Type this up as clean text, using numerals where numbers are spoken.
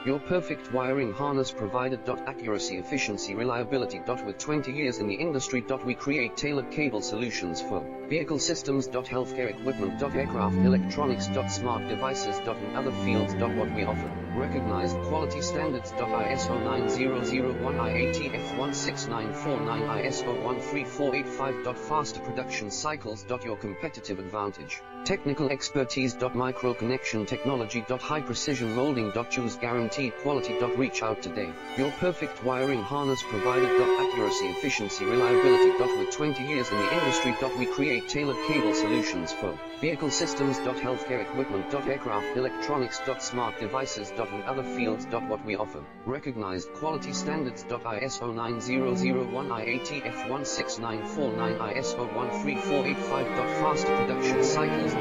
Your perfect wiring harness provider. Accuracy, efficiency, reliability. With 20 years in the industry. We create tailored cable solutions for vehicle systems. Healthcare equipment. Aircraft electronics. Smart devices. In other fields. What we offer: recognized quality standards. ISO 9001, IATF 16949, ISO 13485. Faster production cycles. Your competitive advantage: technical expertise. Micro connection technology. High precision molding. Choose guaranteed quality. Reach out today. Your perfect wiring harness provider. Accuracy, efficiency, reliability. With 20 years in the industry. We create tailored cable solutions for vehicle systems. Healthcare equipment. Aircraft electronics. Smart devices. In other fields. What we offer: recognized quality standards. ISO 9001, IATF 16949, ISO 13485. Faster production cycles.